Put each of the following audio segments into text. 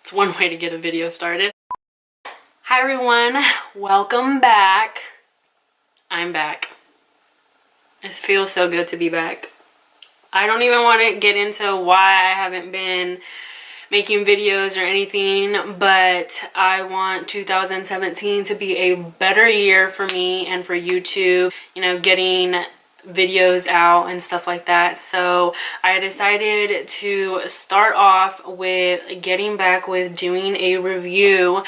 It's one way to get a video started. Hi everyone, welcome back. I'm back. It feels so good to be back. I don't even want to get into why I haven't been making videos or anything, but I want 2017 to be a better year for me and for YouTube, you know, getting videos out and stuff like that. So I decided to start off with getting back with doing a review,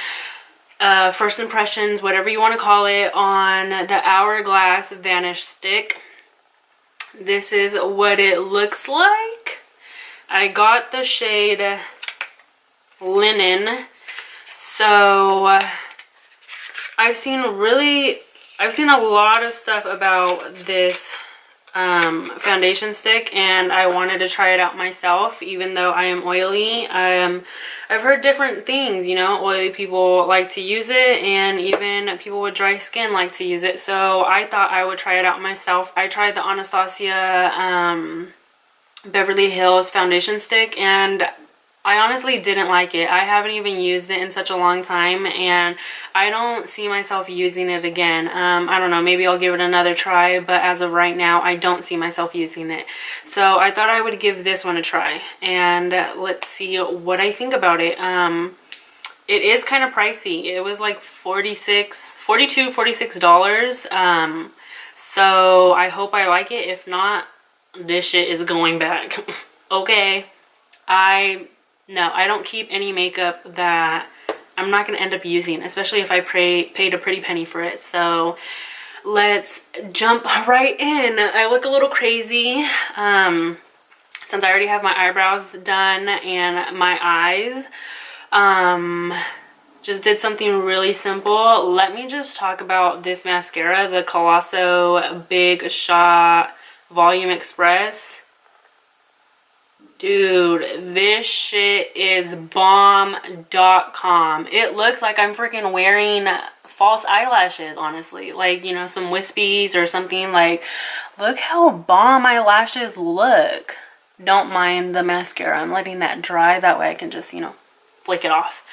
first impressions, whatever you want to call it, on the Hourglass Vanish stick. This is what it looks like. I got the shade Linen. So I've seen a lot of stuff about this foundation stick, and I wanted to try it out myself, even though I am oily. I've heard different things, you know, oily people like to use it, and even people with dry skin like to use it. So I thought I would try it out myself. I tried the Anastasia Beverly Hills foundation stick, and I honestly didn't like it. I haven't even used it in such a long time, and I don't see myself using it again. I don't know, maybe I'll give it another try, but as of right now, I don't see myself using it. So I thought I would give this one a try, and let's see what I think about it. It is kind of pricey. It was like $46. So I hope I like it. If not, this shit is going back. Okay. No, I don't keep any makeup that I'm not going to end up using, especially if I paid a pretty penny for it. So let's jump right in. I look a little crazy since I already have my eyebrows done and my eyes. Just did something really simple. Let me just talk about this mascara, the Colosso Big Shot Volume Express. Dude, this shit is bomb.com. It looks like I'm freaking wearing false eyelashes, honestly. Like, you know, some wispies or something. Like, look how bomb my lashes look. Don't mind the mascara. I'm letting that dry. That way I can just, you know, flick it off.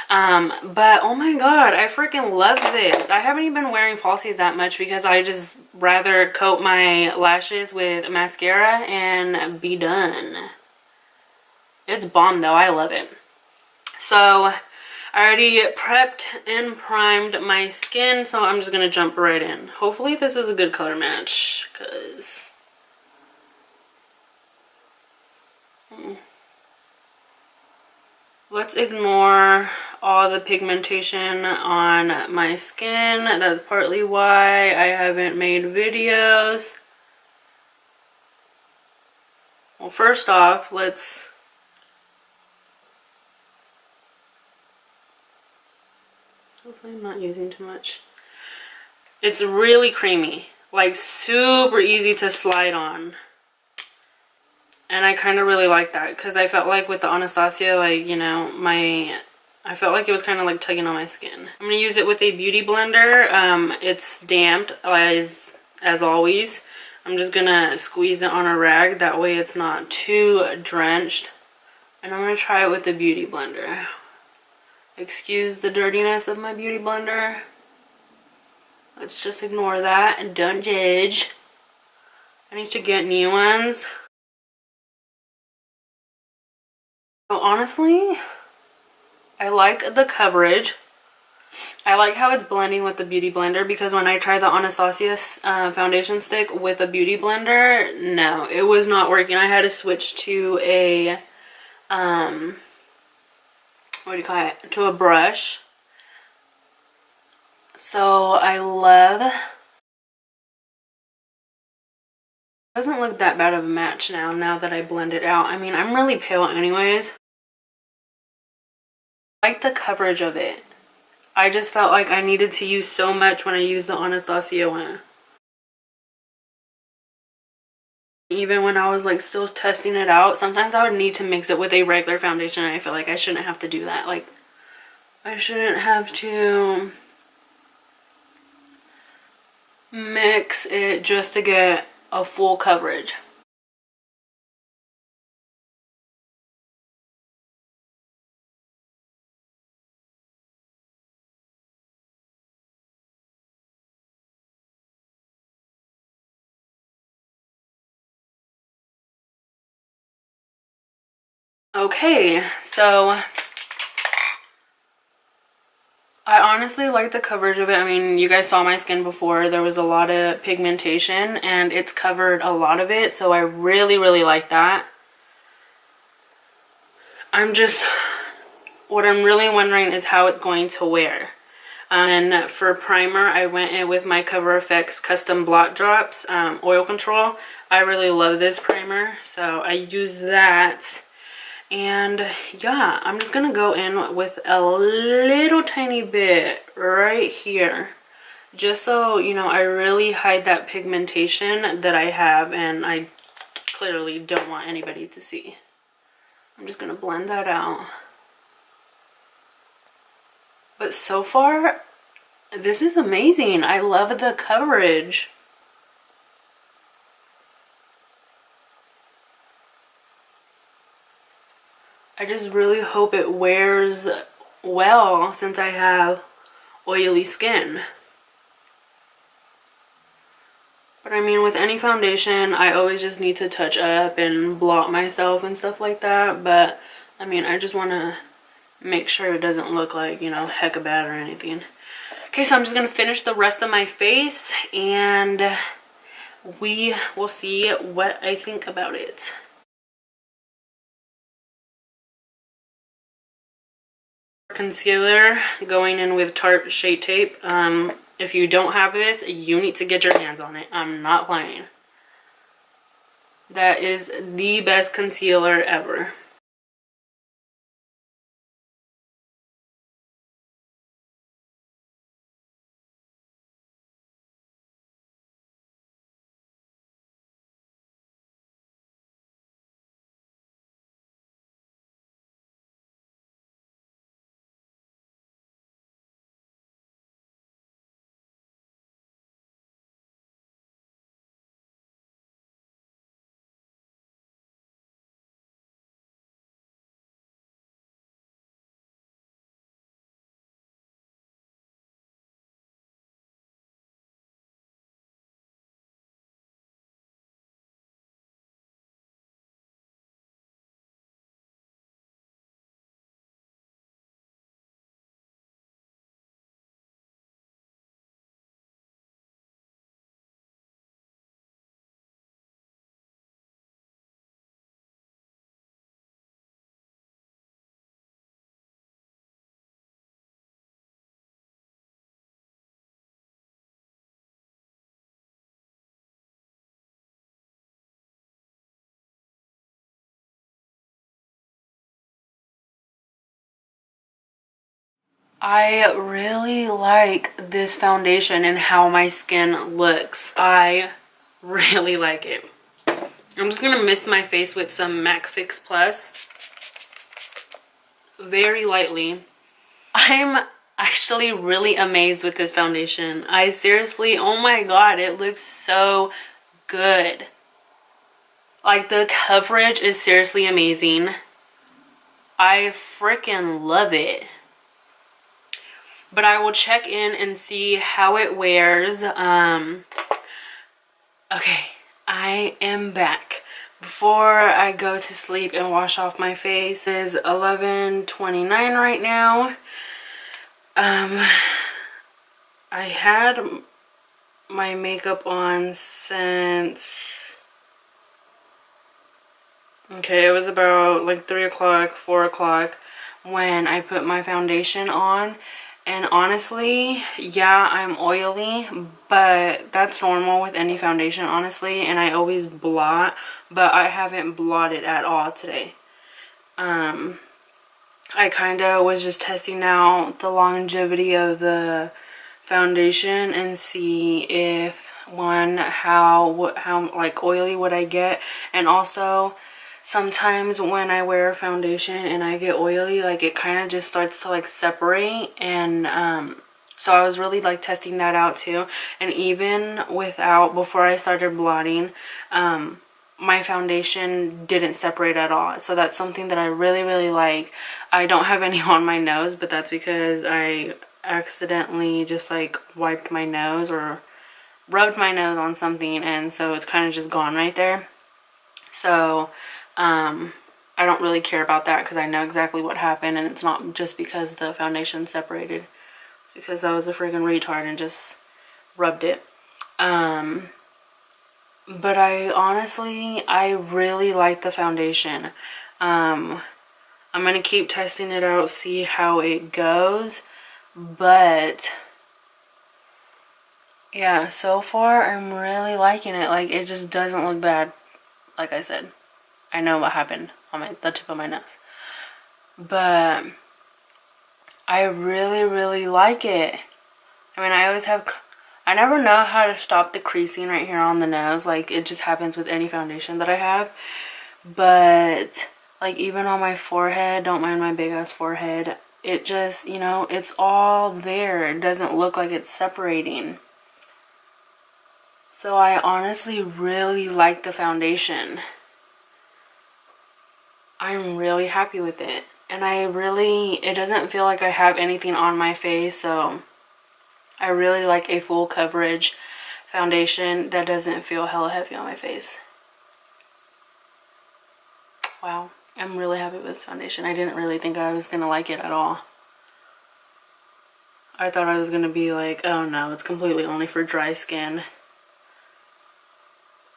But oh my god, I freaking love this. I haven't even been wearing falsies that much because I just rather coat my lashes with mascara and be done. It's bomb though, I love it. So I already prepped and primed my skin, so I'm just gonna jump right in. Hopefully this is a good color match, because let's ignore all the pigmentation on my skin. That's partly why I haven't made videos. Well, first off, let's hopefully I'm not using too much. It's really creamy, like super easy to slide on. And I kind of really like that, because I felt like with the Anastasia, like, you know, I felt like it was kind of like tugging on my skin. I'm going to use it with a beauty blender. It's damped as always. I'm just going to squeeze it on a rag, that way it's not too drenched. And I'm going to try it with the beauty blender. Excuse the dirtiness of my beauty blender. Let's just ignore that and don't judge. I need to get new ones. So honestly, I like the coverage. I like how it's blending with the beauty blender, because when I tried the Anastasia foundation stick with a beauty blender, no, it was not working. I had to switch to a what do you call it, to a brush. So I love, it doesn't look that bad of a match now that I blend it out. I mean, I'm really pale anyways. I like the coverage of it. I just felt like I needed to use so much when I used the Anastasia one. Even when I was like still testing it out, sometimes I would need to mix it with a regular foundation, and I feel like I shouldn't have to do that. Like, I shouldn't have to mix it just to get a full coverage. Okay, so I honestly like the coverage of it. I mean, you guys saw my skin before. There was a lot of pigmentation and it's covered a lot of it. So I really, really like that. What I'm really wondering is how it's going to wear. And for primer, I went in with my Cover FX Custom Blot Drops Oil Control. I really love this primer, so I use that. And yeah, I'm just gonna go in with a little tiny bit right here, just so you know, I really hide that pigmentation that I have and I clearly don't want anybody to see. I'm just gonna blend that out. But so far, this is amazing. I love the coverage. I just really hope it wears well since I have oily skin. But I mean, with any foundation, I always just need to touch up and blot myself and stuff like that. But I mean, I just want to make sure it doesn't look like, you know, hecka bad or anything. Okay, so I'm just going to finish the rest of my face and we will see what I think about it. Concealer, going in with Tarte Shade Tape. If you don't have this, you need to get your hands on it. I'm not playing. That is the best concealer ever. I really like this foundation and how my skin looks. I really like it. I'm just gonna mist my face with some MAC Fix Plus very lightly. I'm actually really amazed with this foundation. I seriously, oh my god, it looks so good. Like, the coverage is seriously amazing. I freaking love it. But I will check in and see how it wears. Okay, I am back. Before I go to sleep and wash off my face, it is 11:29 right now. I had my makeup on since, okay, it was about like 3 o'clock, 4 o'clock when I put my foundation on. And honestly, yeah, I'm oily, but that's normal with any foundation, honestly. And I always blot, but I haven't blotted at all today. I kind of was just testing out the longevity of the foundation and see if, one, how like oily would I get, and also sometimes when I wear a foundation and I get oily, like it kind of just starts to like separate. And so I was really like testing that out too. And even before I started blotting, my foundation didn't separate at all. So that's something that I really, really like. I don't have any on my nose, but that's because I accidentally just like wiped my nose or rubbed my nose on something, and so it's kind of just gone right there. So I I don't really care about that because I know exactly what happened, and it's not just because the foundation separated. It's because I was a friggin' retard and just rubbed it. But I really like the foundation. I'm gonna keep testing it out, see how it goes. But yeah, so far I'm really liking it. Like, it just doesn't look bad. Like I said, I know what happened on the tip of my nose. But I really like it. I mean, I never know how to stop the creasing right here on the nose. Like, it just happens with any foundation that I have. But, like, even on my forehead, don't mind my big ass forehead, it just, you know, it's all there. It doesn't look like it's separating. So I honestly really like the foundation. I'm really happy with it. And it doesn't feel like I have anything on my face, so I really like a full coverage foundation that doesn't feel hella heavy on my face. Wow, I'm really happy with this foundation. I didn't really think I was gonna like it at all. I thought I was gonna be like, oh no, it's completely only for dry skin.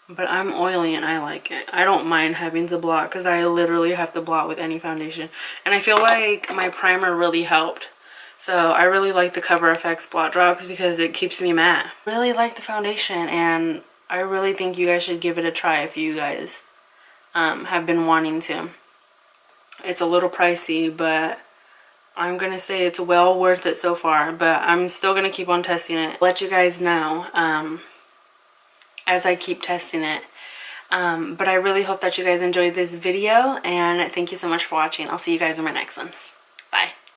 But I'm oily and I like it. I don't mind having to blot because I literally have to blot with any foundation. And I feel like my primer really helped. So I really like the Cover FX blot drops because it keeps me matte. Really like the foundation, and I really think you guys should give it a try if you guys have been wanting to. It's a little pricey, but I'm gonna say it's well worth it so far. But I'm still gonna keep on testing it. Let you guys know as I keep testing it. But I really hope that you guys enjoyed this video, and thank you so much for watching. I'll see you guys in my next one.